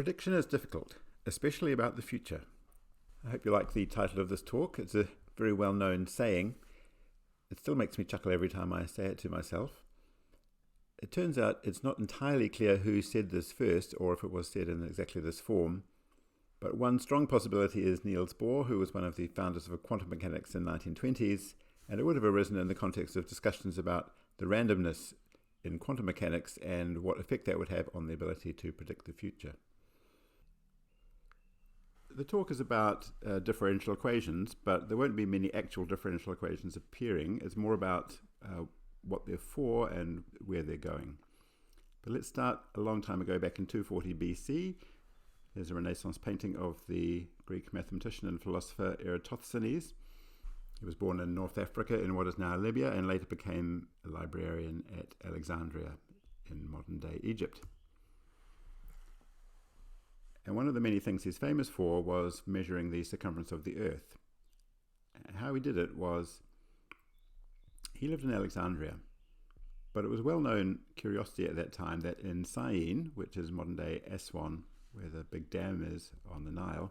Prediction is difficult, especially about the future. I hope you like the title of this talk. It's a very well-known saying. It still makes me chuckle every time I say it to myself. It turns out it's not entirely clear who said this first, or if it was said in exactly this form. But one strong possibility is Niels Bohr, who was one of the founders of quantum mechanics in the 1920s, and it would have arisen in the context of discussions about the randomness in quantum mechanics and what effect that would have on the ability to predict the future. The talk is about differential equations, but there won't be many actual differential equations appearing. It's more about what they're for and where they're going. But let's start a long time ago, back in 240 BC. There's a Renaissance painting of the Greek mathematician and philosopher Eratosthenes. He was born in North Africa in what is now Libya and later became a librarian at Alexandria in modern-day Egypt. And one of the many things he's famous for was measuring the circumference of the Earth. How he did it was, he lived in Alexandria, but it was a well-known curiosity at that time that in CERN, which is modern-day Aswan, where the big dam is on the Nile,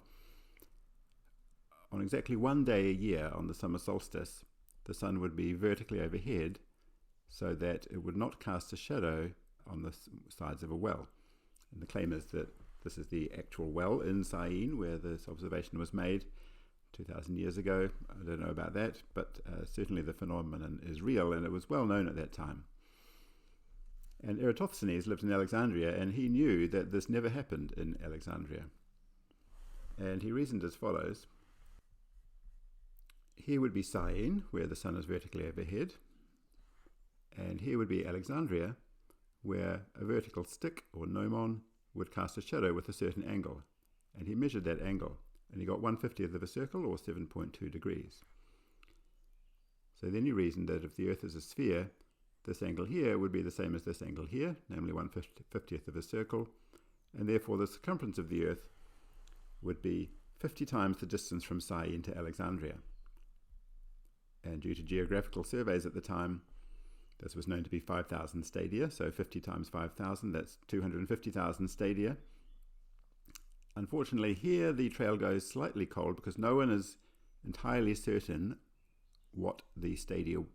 on exactly one day a year on the summer solstice, the sun would be vertically overhead so that it would not cast a shadow on the sides of a well. And the claim is that this is the actual well in CERN where this observation was made 2,000 years ago. I don't know about that, but certainly the phenomenon is real, and it was well known at that time. And Eratosthenes lived in Alexandria, and he knew that this never happened in Alexandria. And he reasoned as follows. Here would be CERN, where the sun is vertically overhead, and here would be Alexandria, where a vertical stick, or gnomon, would cast a shadow with a certain angle, and he measured that angle, and he got 1/50th of a circle, or 7.2 degrees. So then he reasoned that if the Earth is a sphere, this angle here would be the same as this angle here, namely 1/50th of a circle, and therefore the circumference of the Earth would be 50 times the distance from CERN to Alexandria. And due to geographical surveys at the time, this was known to be 5,000 stadia, so 50 times 5,000, that's 250,000 stadia. Unfortunately, here the trail goes slightly cold because no one is entirely certain what the stadia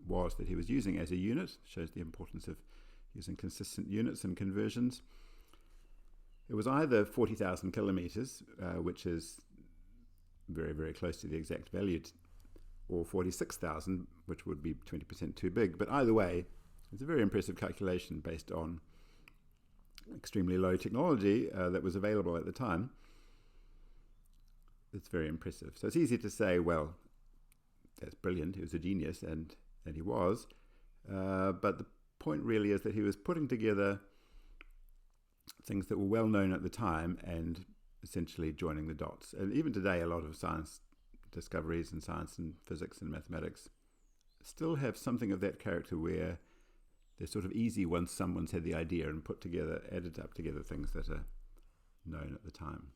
was that he was using as a unit. Shows the importance of using consistent units and conversions. It was either 40,000 kilometers, which is very, very close to the exact value, or 46,000, which would be 20% too big. But either way, it's a very impressive calculation based on extremely low technology that was available at the time. It's very impressive. So it's easy to say, well, that's brilliant, he was a genius, and he was. But the point really is that he was putting together things that were well known at the time and essentially joining the dots. And even today, a lot of science discoveries in science and physics and mathematics still have something of that character where they're sort of easy once someone's had the idea and added up together things that are known at the time.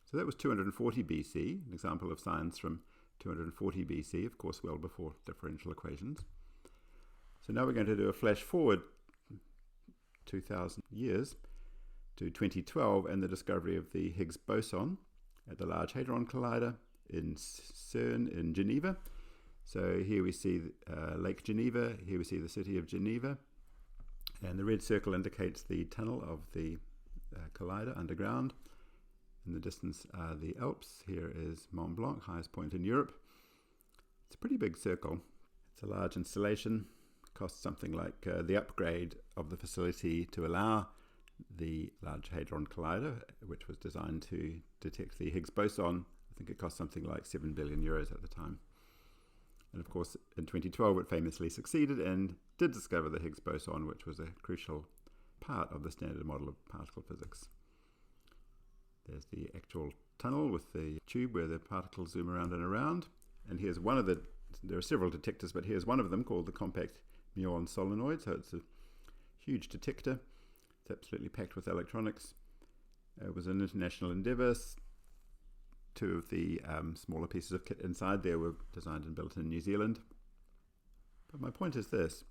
So that was 240 BC, an example of science from 240 BC, of course well before differential equations. So now we're going to do a flash forward 2,000 years to 2012 and the discovery of the Higgs boson at the Large Hadron Collider in CERN in Geneva. So here we see Lake Geneva, here we see the city of Geneva, and the red circle indicates the tunnel of the collider underground. In the distance are the Alps. Here is Mont Blanc, highest point in Europe. It's a pretty big circle. It's a large installation. It costs something like the upgrade of the facility to allow the Large Hadron Collider, which was designed to detect the Higgs boson. I think it cost something like 7 billion euros at the time. And of course, in 2012, it famously succeeded and did discover the Higgs boson, which was a crucial part of the standard model of particle physics. There's the actual tunnel with the tube where the particles zoom around and around. And here's one of there are several detectors, but here's one of them called the compact muon solenoid. So it's a huge detector. It's absolutely packed with electronics. It was an international endeavor. Two of the smaller pieces of kit inside there were designed and built in New Zealand. But my point is this.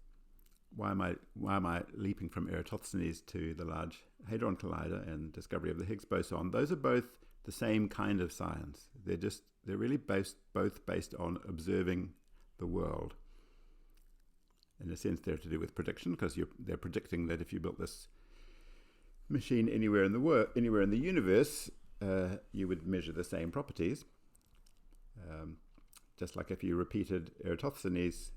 why am I leaping from Eratosthenes to the Large Hadron Collider and discovery of the Higgs boson? Those are both the same kind of science. They're really both based on observing the world. In a sense, they're to do with prediction, because they're predicting that if you built this machine anywhere in the universe, you would measure the same properties. Just like if you repeated Eratosthenes'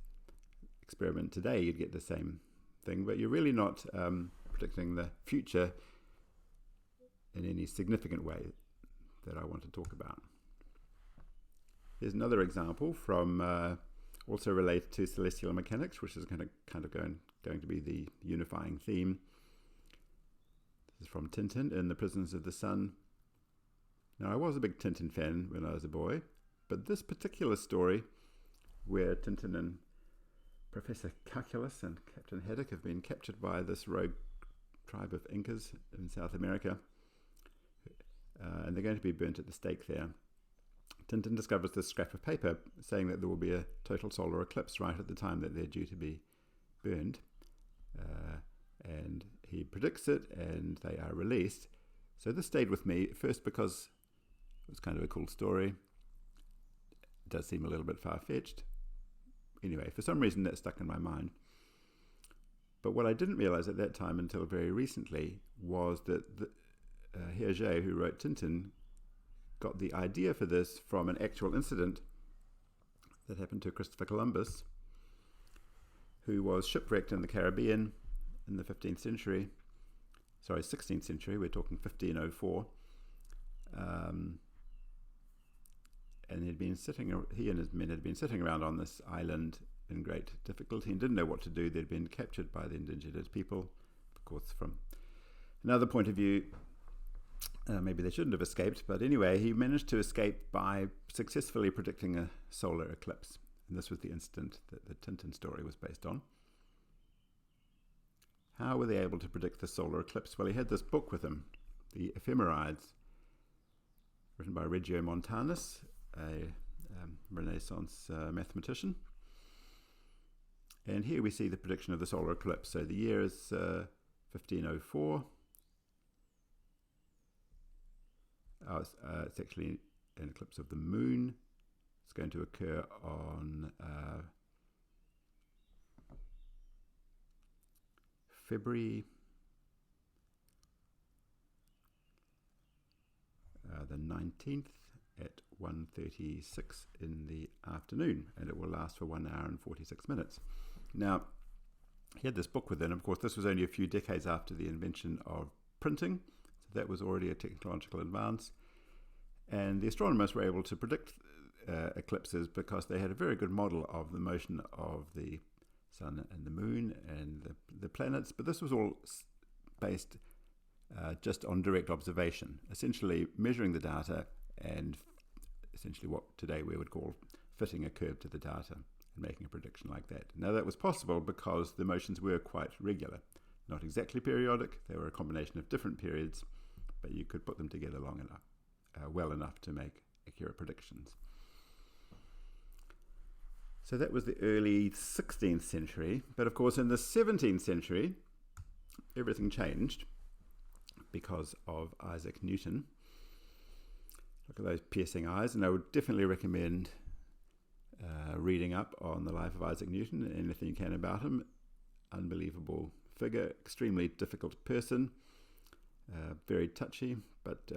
experiment today, you'd get the same thing, but you're really not predicting the future in any significant way that I want to talk about. Here's another example from also related to celestial mechanics, which is going to be the unifying theme. This is from Tintin in The Prisoners of the Sun. Now, I was a big Tintin fan when I was a boy, but this particular story, where Tintin and Professor Calculus and Captain Haddock have been captured by this rogue tribe of Incas in South America, and they're going to be burnt at the stake there. Tintin discovers this scrap of paper saying that there will be a total solar eclipse right at the time that they're due to be burned, and he predicts it, and they are released. So this stayed with me, first because it was kind of a cool story. It does seem a little bit far-fetched. Anyway, for some reason that stuck in my mind. But what I didn't realize at that time until very recently was that Hergé, who wrote Tintin, got the idea for this from an actual incident that happened to Christopher Columbus, who was shipwrecked in the Caribbean in the 16th century. We're talking 1504. And he and his men had been sitting around on this island in great difficulty and didn't know what to do. They'd been captured by the indigenous people. Of course, from another point of view, maybe they shouldn't have escaped, but anyway, he managed to escape by successfully predicting a solar eclipse. And this was the incident that the Tintin story was based on. How were they able to predict the solar eclipse? Well, he had this book with him, The Ephemerides, written by Reggio Montanus, a Renaissance mathematician. And here we see the prediction of the solar eclipse. So the year is 1504. It's actually an eclipse of the moon. It's going to occur on February the 19th at 1:36 in the afternoon, and it will last for 1 hour and 46 minutes. Now, he had this book with him. Of course, this was only a few decades after the invention of printing, so that was already a technological advance. And the astronomers were able to predict eclipses because they had a very good model of the motion of the sun and the moon and the planets, but this was all based just on direct observation, essentially measuring the data and essentially what today we would call fitting a curve to the data and making a prediction like that. Now, that was possible because the motions were quite regular, not exactly periodic. They were a combination of different periods, but you could put them together long enough, well enough to make accurate predictions. So that was the early 16th century. But of course, in the 17th century, everything changed because of Isaac Newton. Look at those piercing eyes, and I would definitely recommend reading up on the life of Isaac Newton and anything you can about him. Unbelievable figure, extremely difficult person, very touchy, but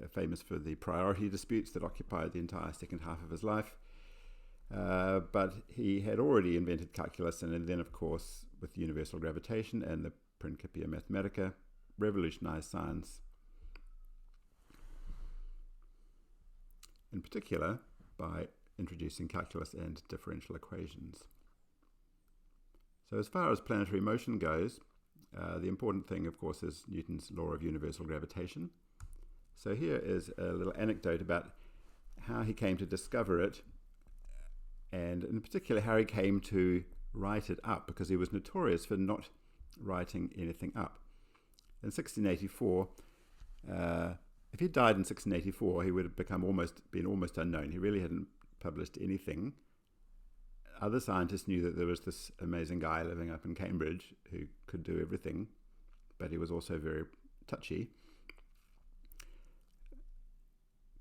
famous for the priority disputes that occupied the entire second half of his life. But he had already invented calculus, and then, of course, with universal gravitation and the Principia Mathematica, revolutionized science, in particular by introducing calculus and differential equations. So as far as planetary motion goes, the important thing, of course, is Newton's law of universal gravitation. So here is a little anecdote about how he came to discover it, and in particular how he came to write it up, because he was notorious for not writing anything up. In 1684, if he died in 1684, he would have been almost unknown. He really hadn't published anything other scientists knew that there was this amazing guy living up in Cambridge who could do everything, but he was also very touchy.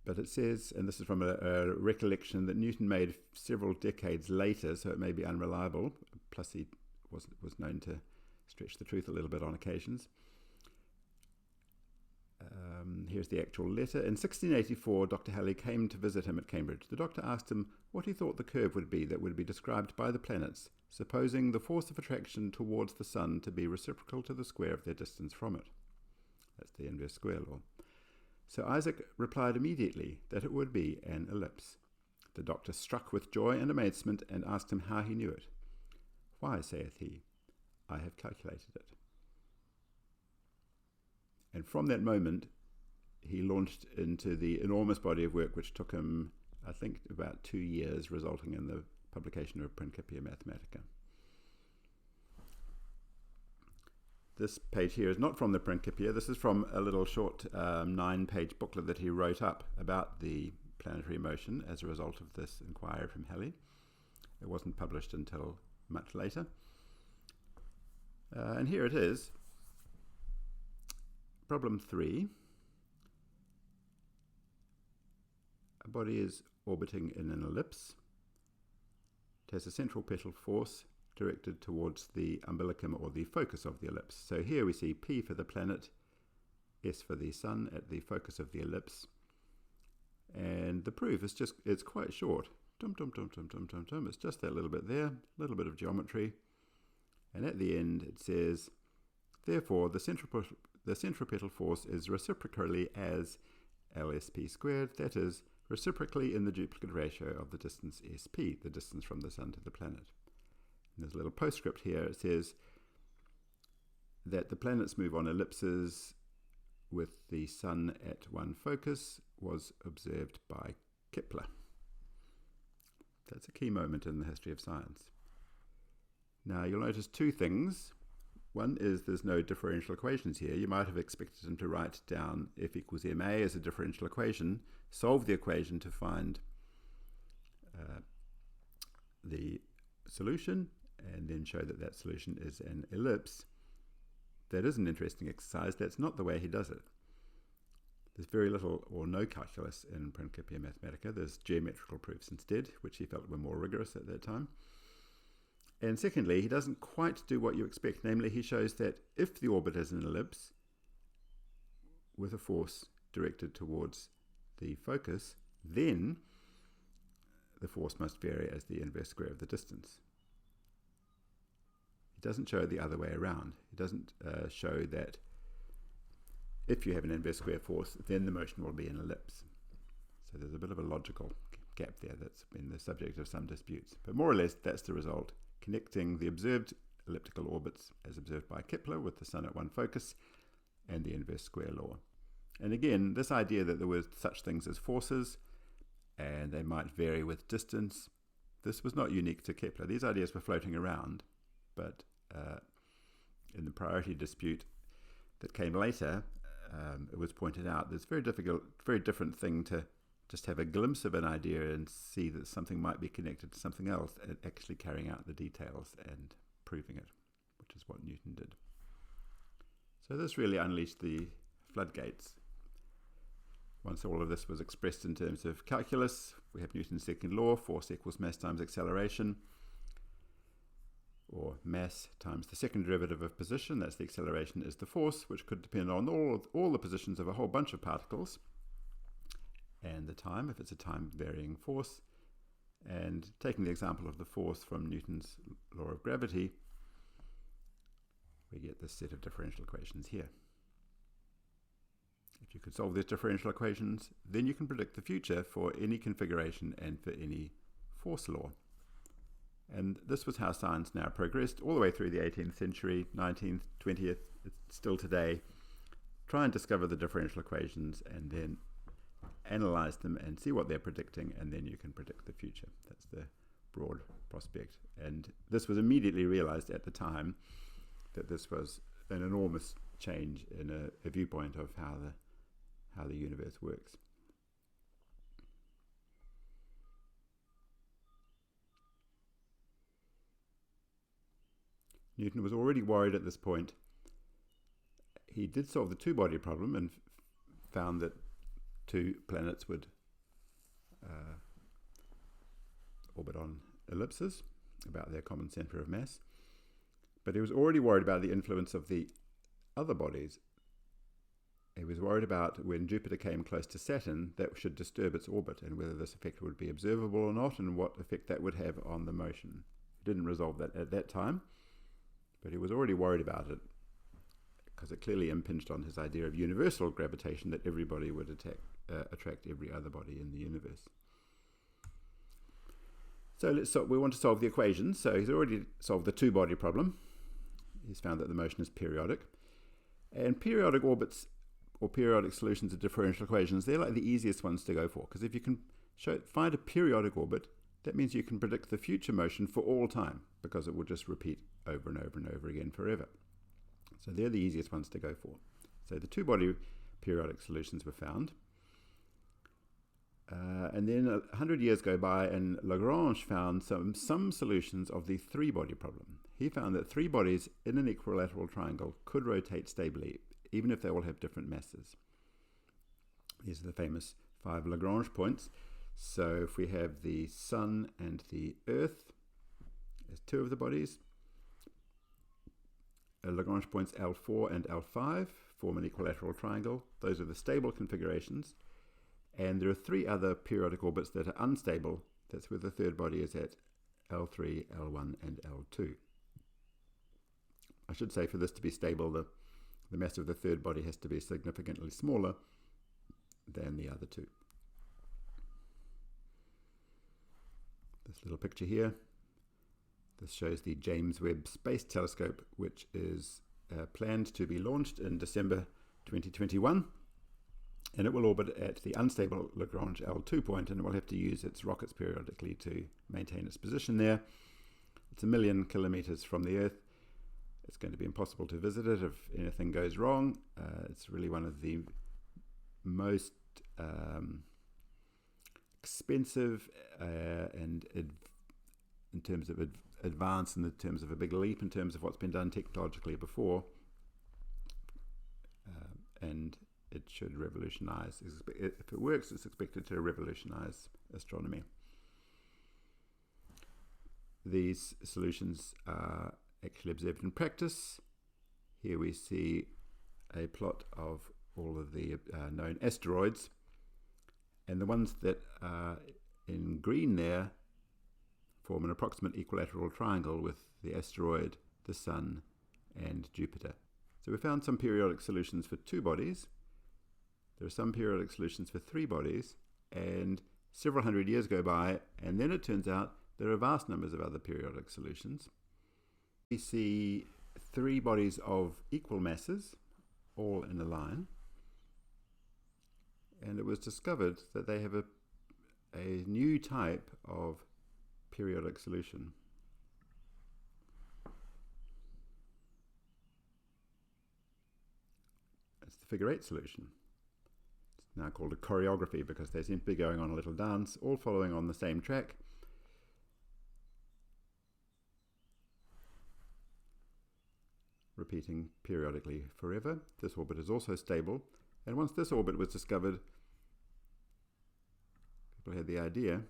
But it says, and this is from a recollection that Newton made several decades later, so it may be unreliable, plus he was known to stretch the truth a little bit on occasions. Here's the actual letter. In 1684, Dr. Halley came to visit him at Cambridge. The doctor asked him what he thought the curve would be that would be described by the planets, supposing the force of attraction towards the sun to be reciprocal to the square of their distance from it. That's the inverse square law. So Isaac replied immediately that it would be an ellipse. The doctor struck with joy and amazement and asked him how he knew it. Why, saith he, I have calculated it. And from that moment, he launched into the enormous body of work which took him, I think, about 2 years, resulting in the publication of Principia Mathematica. This page here is not from the Principia. This is from a little short 9-page booklet that he wrote up about the planetary motion as a result of this inquiry from Halley. It wasn't published until much later. And here it is. Problem 3. A body is orbiting in an ellipse. It has a central petal force directed towards the umbilicum or the focus of the ellipse. So here we see P for the planet, S for the sun at the focus of the ellipse. And the proof is it's quite short. It's just that little bit there, a little bit of geometry. And at the end it says, therefore the centripetal force is reciprocally as LSP squared, that is, reciprocally in the duplicate ratio of the distance SP, the distance from the sun to the planet. And there's a little postscript here. It says that the planets move on ellipses with the sun at one focus was observed by Kepler. That's a key moment in the history of science. Now you'll notice 2 things. One is there's no differential equations here. You might have expected him to write down F equals ma as a differential equation, solve the equation to find the solution, and then show that that solution is an ellipse. That is an interesting exercise. That's not the way he does it. There's very little or no calculus in Principia Mathematica. There's geometrical proofs instead, which he felt were more rigorous at that time. And secondly, he doesn't quite do what you expect. Namely, he shows that if the orbit is an ellipse with a force directed towards the focus, then the force must vary as the inverse square of the distance. He doesn't show it the other way around. He doesn't show that if you have an inverse square force, then the motion will be an ellipse. So there's a bit of a logical gap there that's been the subject of some disputes. But more or less, that's the result. Connecting the observed elliptical orbits as observed by Kepler with the sun at one focus and the inverse square law. And again, this idea that there were such things as forces and they might vary with distance, this was not unique to Kepler. These ideas were floating around, but in the priority dispute that came later, it was pointed out that it's very different thing to just have a glimpse of an idea and see that something might be connected to something else, and actually carrying out the details and proving it, which is what Newton did. So this really unleashed the floodgates. Once all of this was expressed in terms of calculus, we have Newton's second law, force equals mass times acceleration, or mass times the second derivative of position, that's the acceleration, is the force, which could depend on all the positions of a whole bunch of particles, and the time, if it's a time-varying force. And taking the example of the force from Newton's law of gravity, we get this set of differential equations here. If you could solve these differential equations, then you can predict the future for any configuration and for any force law. And this was how science now progressed all the way through the 18th century, 19th, 20th, still today. Try and discover the differential equations and then analyze them and see what they're predicting, and then you can predict the future. That's the broad prospect. And this was immediately realized at the time that this was an enormous change in a viewpoint of how the universe works. Newton was already worried at this point. He did solve the two-body problem and found that two planets would orbit on ellipses about their common center of mass. But he was already worried about the influence of the other bodies. He was worried about when Jupiter came close to Saturn, that should disturb its orbit, and whether this effect would be observable or not, and what effect that would have on the motion. He didn't resolve that at that time, but he was already worried about it, because it clearly impinged on his idea of universal gravitation, that everybody would attract every other body in the universe. So we want to solve the equations. So he's already solved the two-body problem. He's found that the motion is periodic. And periodic orbits or periodic solutions of differential equations, they're like the easiest ones to go for, because if you can find a periodic orbit, that means you can predict the future motion for all time, because it will just repeat over and over and over again forever. So they're the easiest ones to go for. So the two-body periodic solutions were found. And then 100 years go by, and Lagrange found some solutions of the three-body problem. He found that three bodies in an equilateral triangle could rotate stably, even if they all have different masses. These are the famous 5 Lagrange points. So if we have the Sun and the Earth as two of the bodies, Lagrange points L4 and L5 form an equilateral triangle. Those are the stable configurations. And there are 3 other periodic orbits that are unstable. That's where the third body is at L3, L1, and L2. I should say, for this to be stable, the mass of the third body has to be significantly smaller than the other two. This little picture here, this shows the James Webb Space Telescope, which is planned to be launched in December 2021. And it will orbit at the unstable Lagrange L2 point, and it will have to use its rockets periodically to maintain its position there. It's 1 million kilometers from the Earth. It's going to be impossible to visit it if anything goes wrong. It's really one of the most expensive and in terms of advance, in terms of a big leap in terms of what's been done technologically before. And it should revolutionize. If it works, it's expected to revolutionize astronomy. These solutions are actually observed in practice. Here we see a plot of all of the known asteroids, and the ones that are in green there form an approximate equilateral triangle with the asteroid, the Sun, and Jupiter. So we found some periodic solutions for two bodies. There are some periodic solutions for three bodies, and several hundred years go by, and then it turns out there are vast numbers of other periodic solutions. We see three bodies of equal masses, all in a line, and it was discovered that they have a new type of periodic solution. It's the figure 8 solution. It's now called a choreography because they seem to be going on a little dance, all following on the same track. Repeating periodically forever. This orbit is also stable, and once this orbit was discovered, people had the idea.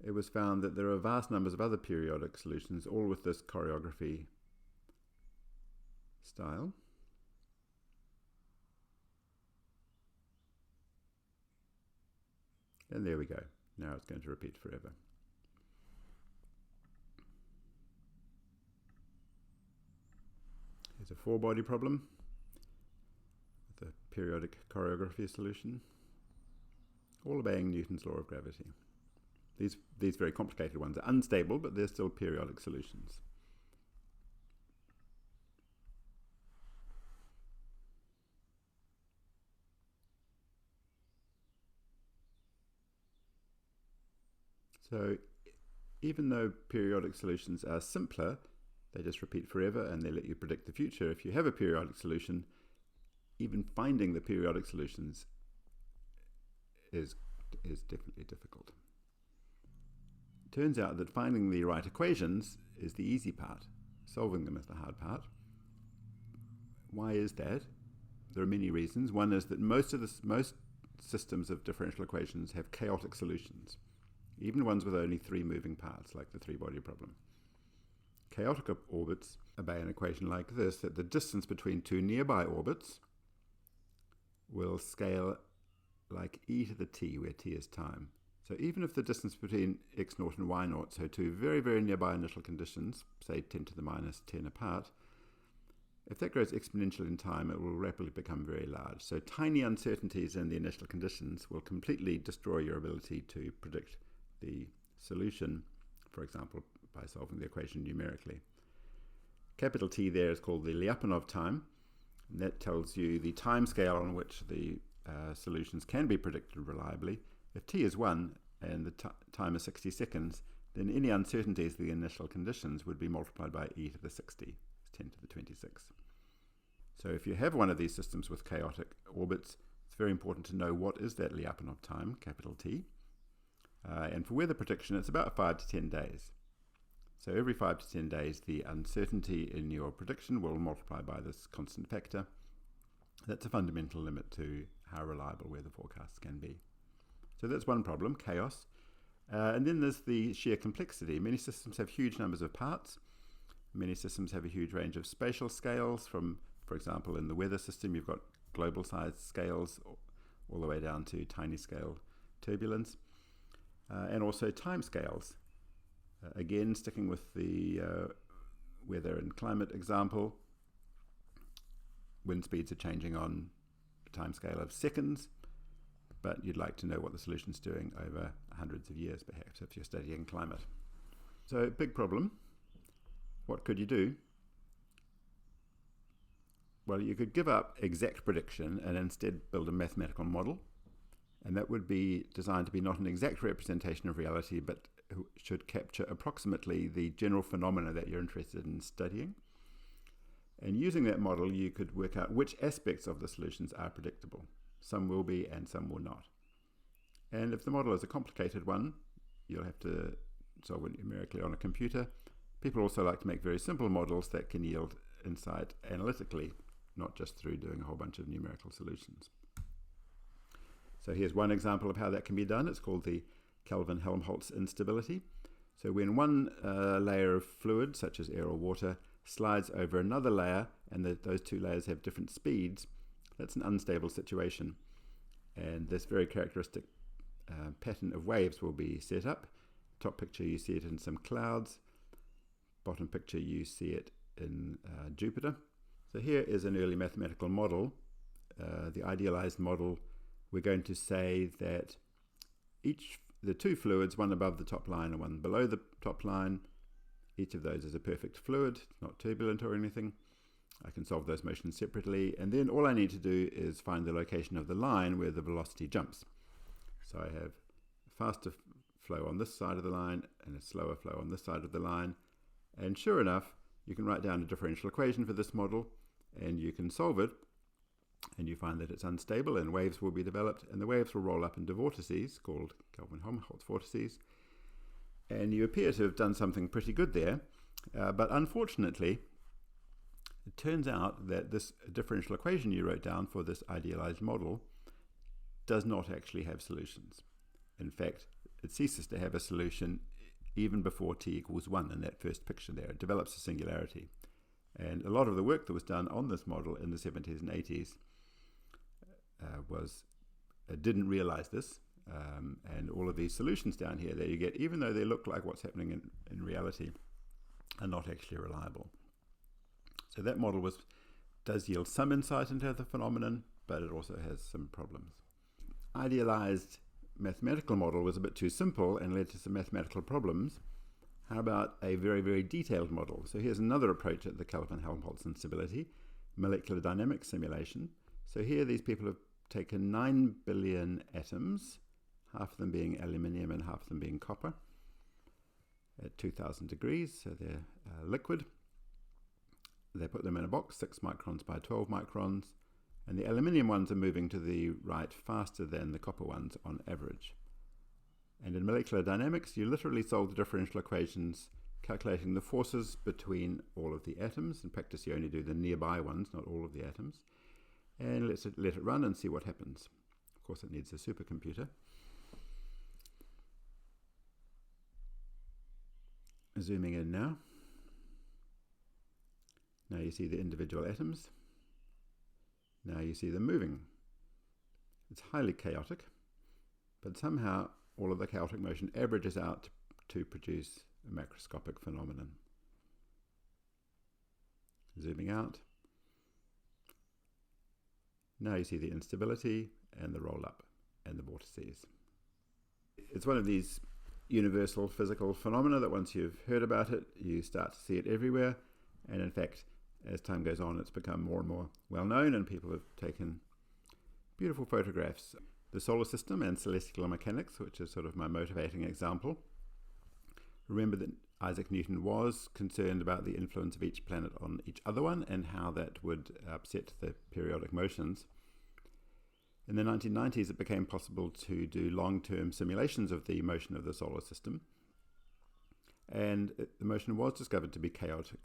It was found that there are vast numbers of other periodic solutions, all with this choreography style. And there we go. Now it's going to repeat forever. Here's a four-body problem with a periodic choreography solution, all obeying Newton's law of gravity. These very complicated ones are unstable, but they're still periodic solutions. So even though periodic solutions are simpler, they just repeat forever and they let you predict the future. If you have a periodic solution, even finding the periodic solutions is definitely difficult. It turns out that finding the right equations is the easy part. Solving them is the hard part. Why is that? There are many reasons. One is that most systems of differential equations have chaotic solutions, even ones with only three moving parts, like the three-body problem. Chaotic orbits obey an equation like this, that the distance between two nearby orbits will scale like e to the t, where t is time. So even if the distance between x0 and y0, so two very, very nearby initial conditions, say 10 to the minus 10 apart, if that grows exponentially in time, it will rapidly become very large. So tiny uncertainties in the initial conditions will completely destroy your ability to predict the solution, for example, by solving the equation numerically. Capital T there is called the Lyapunov time, and that tells you the time scale on which the solutions can be predicted reliably. If t is 1 and the time is 60 seconds, then any uncertainties of the initial conditions would be multiplied by e to the 60, 10 to the 26. So if you have one of these systems with chaotic orbits, it's very important to know what is that Lyapunov time, capital T. And for weather prediction, it's about 5 to 10 days. So every 5 to 10 days, the uncertainty in your prediction will multiply by this constant factor. That's a fundamental limit to how reliable weather forecasts can be. So that's one problem, chaos. And then there's the sheer complexity. Many systems have huge numbers of parts. Many systems have a huge range of spatial scales. From, for example, in the weather system, you've got global sized scales all the way down to tiny scale turbulence. And also time scales. Again, sticking with the weather and climate example, wind speeds are changing on a time scale of seconds, but you'd like to know what the solution's doing over hundreds of years, perhaps, if you're studying climate. So, big problem. What could you do? Well, you could give up exact prediction and instead build a mathematical model, and that would be designed to be not an exact representation of reality, but should capture approximately the general phenomena that you're interested in studying. And using that model, you could work out which aspects of the solutions are predictable. Some will be and some will not. And if the model is a complicated one, you'll have to solve it numerically on a computer. People also like to make very simple models that can yield insight analytically, not just through doing a whole bunch of numerical solutions. So here's one example of how that can be done. It's called the Kelvin-Helmholtz instability. So when one layer of fluid, such as air or water, slides over another layer, and those two layers have different speeds, that's an unstable situation. And this very characteristic pattern of waves will be set up. Top picture, you see it in some clouds. Bottom picture, you see it in Jupiter. So here is an early mathematical model, the idealized model. We're going to say that the two fluids, one above the top line and one below the top line, each of those is a perfect fluid, not turbulent or anything. I can solve those motions separately, and then all I need to do is find the location of the line where the velocity jumps. So I have a faster flow on this side of the line and a slower flow on this side of the line. And sure enough, you can write down a differential equation for this model, and you can solve it, and you find that it's unstable, and waves will be developed, and the waves will roll up into vortices called Kelvin-Helmholtz vortices. And you appear to have done something pretty good there, but unfortunately, it turns out that this differential equation you wrote down for this idealized model does not actually have solutions. In fact, it ceases to have a solution even before t equals 1 in that first picture there. It develops a singularity. And a lot of the work that was done on this model in the 70s and 80s didn't realize this. And all of these solutions down here that you get, even though they look like what's happening in reality, are not actually reliable. So that model does yield some insight into the phenomenon, but it also has some problems. Idealized mathematical model was a bit too simple and led to some mathematical problems. How about a very, very detailed model? So here's another approach at the Kelvin-Helmholtz instability, molecular dynamics simulation. So here these people have taken 9 billion atoms, half of them being aluminium and half of them being copper, at 2000 degrees, so they're liquid. They put them in a box, 6 microns by 12 microns, and the aluminium ones are moving to the right faster than the copper ones on average. And in molecular dynamics, you literally solve the differential equations calculating the forces between all of the atoms. In practice, you only do the nearby ones, not all of the atoms. And let's let it run and see what happens. Of course, it needs a supercomputer. Zooming in now. Now you see the individual atoms. Now you see them moving. It's highly chaotic, but somehow all of the chaotic motion averages out to produce a macroscopic phenomenon. Zooming out. Now you see the instability and the roll-up and the vortices. It's one of these universal physical phenomena that once you've heard about it, you start to see it everywhere. And in fact, as time goes on, it's become more and more well known, and people have taken beautiful photographs. The solar system and celestial mechanics, which is sort of my motivating example. Remember that Isaac Newton was concerned about the influence of each planet on each other one and how that would upset the periodic motions. In the 1990s, it became possible to do long-term simulations of the motion of the solar system. And the motion was discovered to be chaotic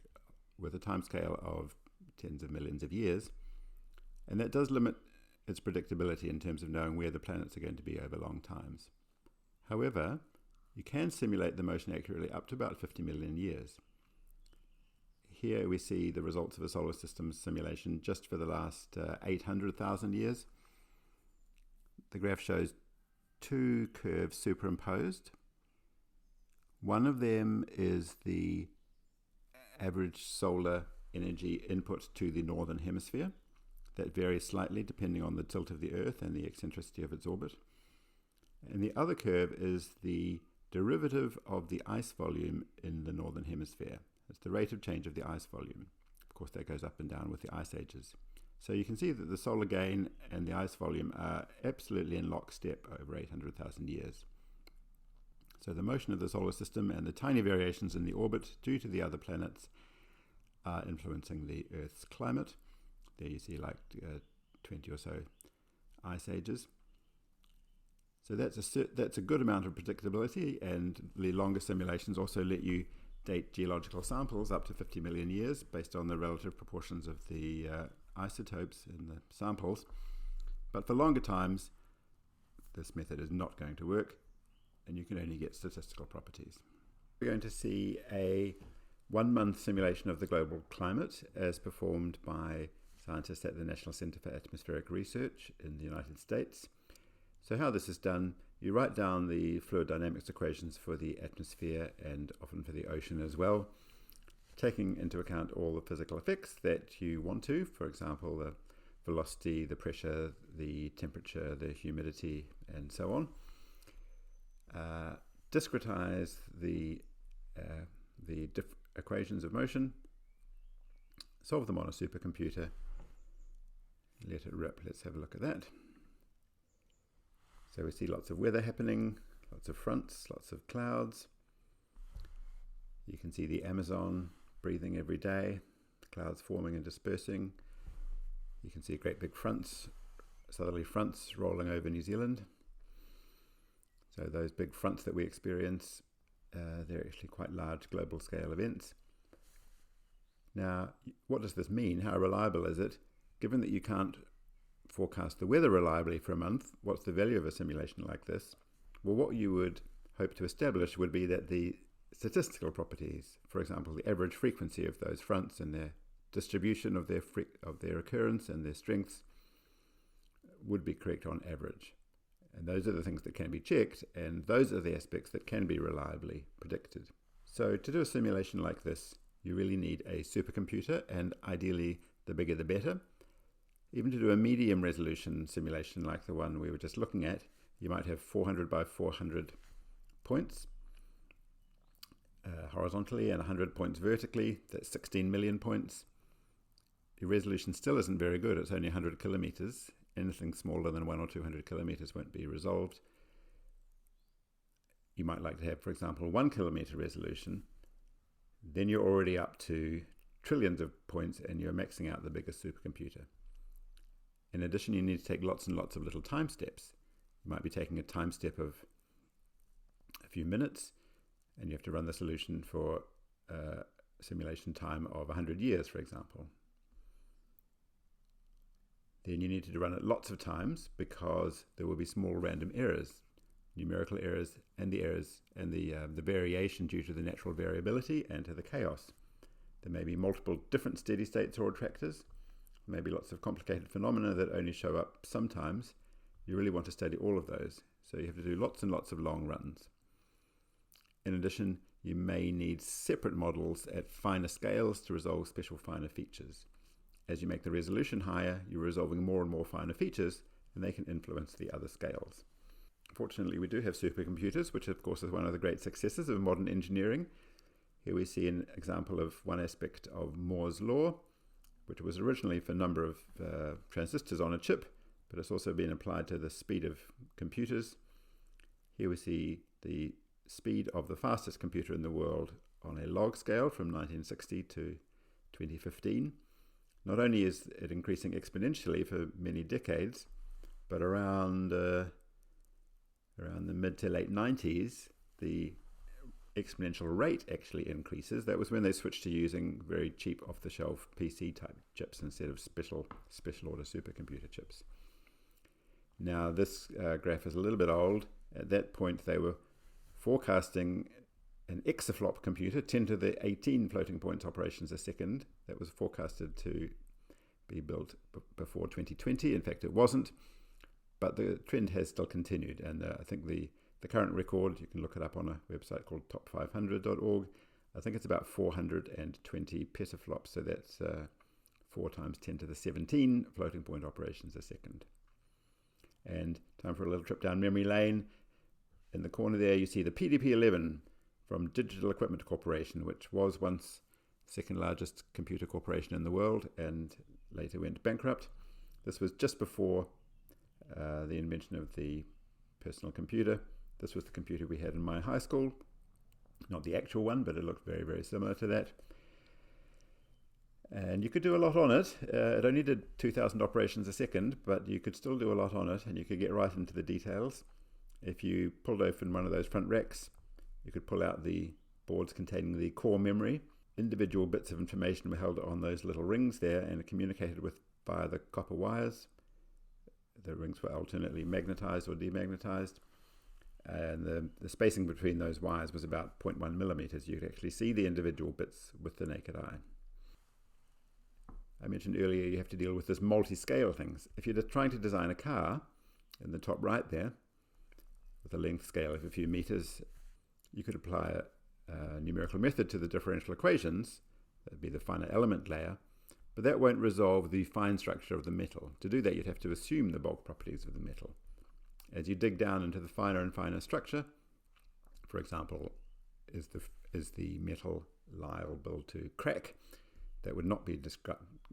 with a timescale of tens of millions of years. And that does limit its predictability in terms of knowing where the planets are going to be over long times. However, you can simulate the motion accurately up to about 50 million years. Here we see the results of a solar system simulation just for the last 800,000 years. The graph shows two curves superimposed. One of them is the average solar energy input to the northern hemisphere. That varies slightly depending on the tilt of the Earth and the eccentricity of its orbit. And the other curve is the derivative of the ice volume in the northern hemisphere. It's the rate of change of the ice volume. Of course, that goes up and down with the ice ages. So you can see that the solar gain and the ice volume are absolutely in lockstep over 800,000 years. So the motion of the solar system and the tiny variations in the orbit due to the other planets are influencing the Earth's climate. There you see like 20 or so ice ages. So that's a good amount of predictability, and the longer simulations also let you date geological samples up to 50 million years based on the relative proportions of the isotopes in the samples. But for longer times, this method is not going to work, and you can only get statistical properties. We're going to see a 1-month simulation of the global climate as performed by scientists at the National Center for Atmospheric Research in the United States. So how this is done, you write down the fluid dynamics equations for the atmosphere and often for the ocean as well, taking into account all the physical effects that you want to, for example, the velocity, the pressure, the temperature, the humidity, and so on. Discretize the equations of motion, solve them on a supercomputer, let it rip. Let's have a look at that. So we see lots of weather happening, lots of fronts, lots of clouds. You can see the Amazon breathing every day, the clouds forming and dispersing. You can see great big fronts, southerly fronts rolling over New Zealand. So those big fronts that we experience, they're actually quite large global scale events. Now, what does this mean? How reliable is it? Given that you can't forecast the weather reliably for a month, what's the value of a simulation like this? Well, what you would hope to establish would be that the statistical properties, for example, the average frequency of those fronts and their distribution of their occurrence and their strengths, would be correct on average. And those are the things that can be checked, and those are the aspects that can be reliably predicted. So to do a simulation like this, you really need a supercomputer, and ideally the bigger the better. Even to do a medium resolution simulation like the one we were just looking at, you might have 400 by 400 points horizontally and 100 points vertically. That's 16 million points. The resolution still isn't very good. It's only 100 kilometers. Anything smaller than 100 or 200 kilometers won't be resolved. You might like to have, for example, 1 kilometer resolution. Then you're already up to trillions of points and you're maxing out the biggest supercomputer. In addition, you need to take lots and lots of little time steps. You might be taking a time step of a few minutes, and you have to run the solution for simulation time of 100 years, for example. Then you need to run it lots of times because there will be small random errors, numerical errors, and the variation due to the natural variability and to the chaos. There may be multiple different steady states or attractors, maybe lots of complicated phenomena that only show up sometimes. You really want to study all of those, so you have to do lots and lots of long runs. In addition, you may need separate models at finer scales to resolve special finer features. As you make the resolution higher, you're resolving more and more finer features, and they can influence the other scales. Fortunately, we do have supercomputers, which of course is one of the great successes of modern engineering. Here we see an example of one aspect of Moore's law, which was originally for a number of transistors on a chip, but it's also been applied to the speed of computers. Here we see the speed of the fastest computer in the world on a log scale from 1960 to 2015. Not only is it increasing exponentially for many decades, but around the mid to late 90s, the exponential rate actually increases. That was when they switched to using very cheap off-the-shelf PC type chips instead of special order supercomputer chips. Now this graph is a little bit old. At that point they were forecasting an exaflop computer, 10 to the 18 floating point operations a second. That was forecasted to be built before 2020. In fact, it wasn't, but the trend has still continued. And I think the current record, you can look it up on a website called top500.org. I think it's about 420 petaflops. So that's 4 times 10 to the 17 floating point operations a second. And time for a little trip down memory lane. In the corner there, you see the PDP-11 from Digital Equipment Corporation, which was once the second largest computer corporation in the world and later went bankrupt. This was just before the invention of the personal computer. This was the computer we had in my high school. Not the actual one, but it looked very, very similar to that. And you could do a lot on it. It only did 2,000 operations a second, but you could still do a lot on it, and you could get right into the details. If you pulled open one of those front racks, you could pull out the boards containing the core memory. Individual bits of information were held on those little rings there and communicated with via the copper wires. The rings were alternately magnetized or demagnetized. And the spacing between those wires was about 0.1 millimeters. You could actually see the individual bits with the naked eye. I mentioned earlier you have to deal with this multi-scale things. If you're just trying to design a car, in the top right there, with a length scale of a few meters, you could apply a numerical method to the differential equations. That would be the finer element layer, but that won't resolve the fine structure of the metal. To do that, you'd have to assume the bulk properties of the metal. As you dig down into the finer and finer structure, for example, is the metal liable to crack? That would not be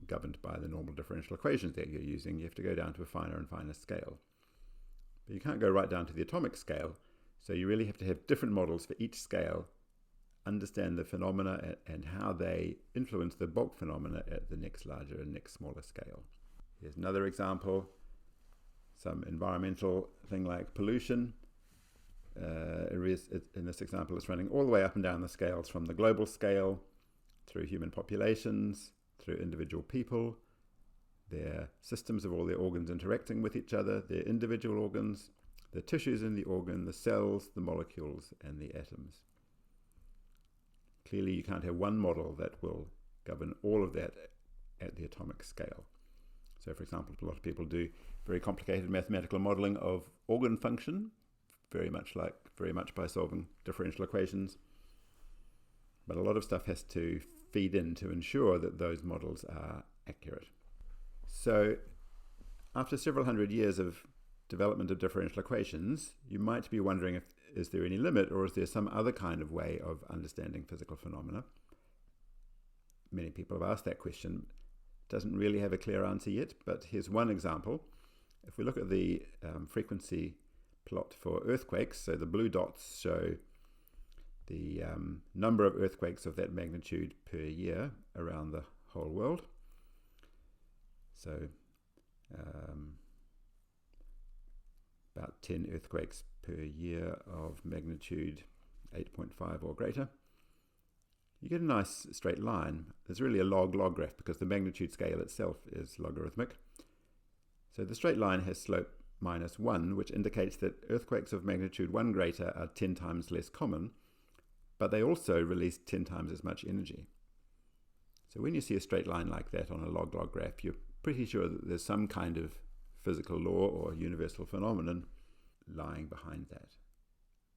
governed by the normal differential equations that you're using. You have to go down to a finer and finer scale. But you can't go right down to the atomic scale, so you really have to have different models for each scale, understand the phenomena and how they influence the bulk phenomena at the next larger and next smaller scale. Here's another example, some environmental thing like pollution. In this example, it's running all the way up and down the scales from the global scale through human populations, through individual people, their systems of all their organs interacting with each other, their individual organs, the tissues in the organ, the cells, the molecules, and the atoms. Clearly, you can't have one model that will govern all of that at the atomic scale. So, for example, a lot of people do very complicated mathematical modeling of organ function, very much by solving differential equations. But a lot of stuff has to feed in to ensure that those models are accurate. So after several hundred years of development of differential equations, you might be wondering is there any limit, or is there some other kind of way of understanding physical phenomena? Many people have asked that question. It doesn't really have a clear answer yet, but here's one example. If we look at the frequency plot for earthquakes, so the blue dots show the number of earthquakes of that magnitude per year around the whole world. So about 10 earthquakes per year of magnitude 8.5 or greater. you get a nice straight line. There's really a log-log graph because the magnitude scale itself is logarithmic. So the straight line has slope -1, which indicates that earthquakes of magnitude 1 greater are 10 times less common, but they also release 10 times as much energy. So when you see a straight line like that on a log-log graph, you're pretty sure that there's some kind of physical law or universal phenomenon lying behind that.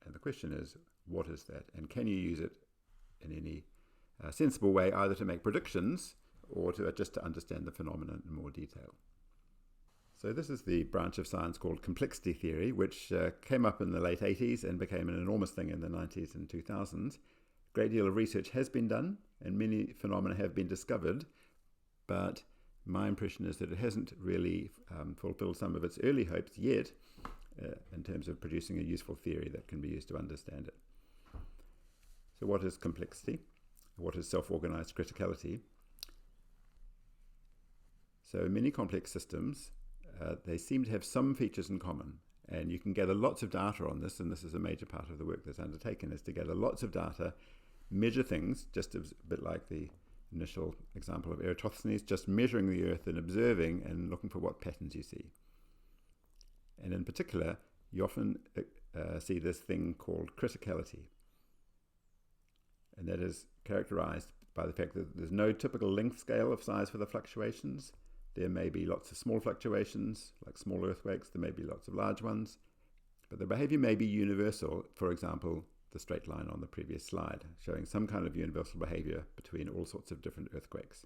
And the question is, what is that? And can you use it in any sensible way, either to make predictions or just to understand the phenomenon in more detail? So this is the branch of science called complexity theory, which came up in the late 80s and became an enormous thing in the 90s and 2000s. A great deal of research has been done and many phenomena have been discovered, but my impression is that it hasn't really fulfilled some of its early hopes yet in terms of producing a useful theory that can be used to understand it. So what is complexity? What is self-organized criticality? So many complex systems, they seem to have some features in common, and you can gather lots of data on this, and this is a major part of the work that's undertaken, is to gather lots of data, measure things, just a bit like the initial example of Eratosthenes, just measuring the Earth and observing and looking for what patterns you see. And in particular, you often see this thing called criticality, and that is characterized by the fact that there's no typical length scale of size for the fluctuations. There may be lots of small fluctuations, like small earthquakes. There may be lots of large ones. But the behavior may be universal. For example, the straight line on the previous slide, showing some kind of universal behavior between all sorts of different earthquakes.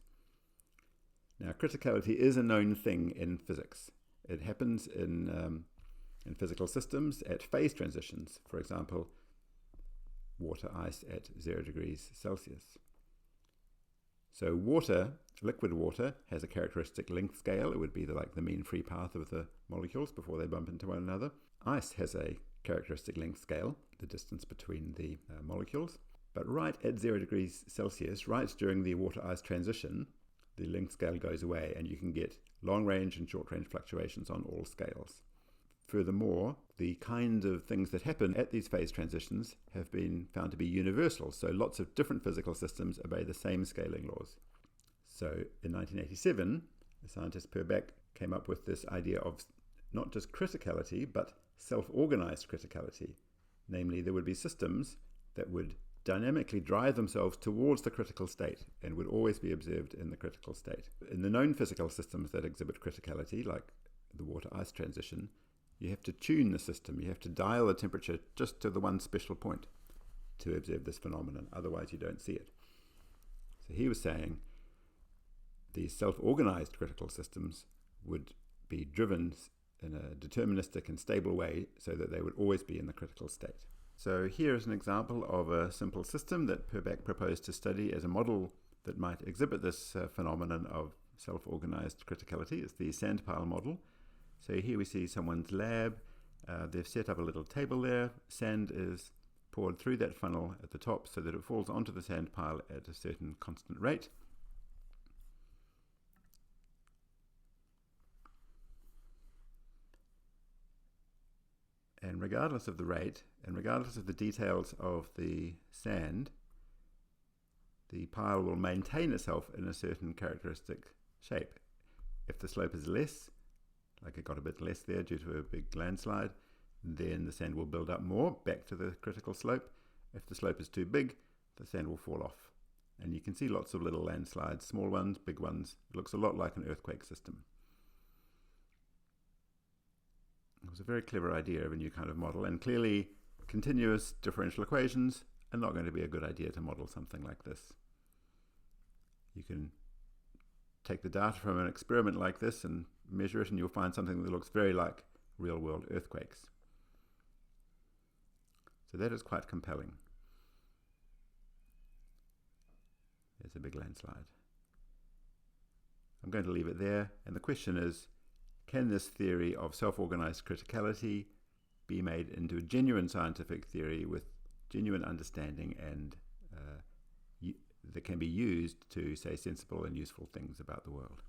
Now, criticality is a known thing in physics. It happens in physical systems at phase transitions. For example, water ice at 0 degrees Celsius. So water, liquid water, has a characteristic length scale. It would be like the mean free path of the molecules before they bump into one another. Ice has a characteristic length scale, the distance between the molecules. But right at 0 degrees Celsius, right during the water-ice transition, the length scale goes away and you can get long-range and short-range fluctuations on all scales. Furthermore, the kind of things that happen at these phase transitions have been found to be universal, so lots of different physical systems obey the same scaling laws. So in 1987, the scientist Purbach came up with this idea of not just criticality, but self-organized criticality. Namely, there would be systems that would dynamically drive themselves towards the critical state and would always be observed in the critical state. In the known physical systems that exhibit criticality, like the water-ice transition, you have to tune the system. You have to dial the temperature just to the one special point to observe this phenomenon. Otherwise, you don't see it. So he was saying these self-organized critical systems would be driven in a deterministic and stable way so that they would always be in the critical state. So here is an example of a simple system that Purbach proposed to study as a model that might exhibit this phenomenon of self-organized criticality. It's the sandpile model. So here we see someone's lab. They've set up a little table there. Sand is poured through that funnel at the top so that it falls onto the sand pile at a certain constant rate. And regardless of the rate, and regardless of the details of the sand, the pile will maintain itself in a certain characteristic shape. If the slope is less, like it got a bit less there due to a big landslide, then the sand will build up more back to the critical slope. If the slope is too big, the sand will fall off. And you can see lots of little landslides, small ones, big ones. It looks a lot like an earthquake system. It was a very clever idea of a new kind of model, and clearly continuous differential equations are not going to be a good idea to model something like this. You can take the data from an experiment like this and measure it, and you'll find something that looks very like real-world earthquakes. So that is quite compelling. There's a big landslide. I'm going to leave it there, and the question is, can this theory of self-organized criticality be made into a genuine scientific theory with genuine understanding and that can be used to say sensible and useful things about the world?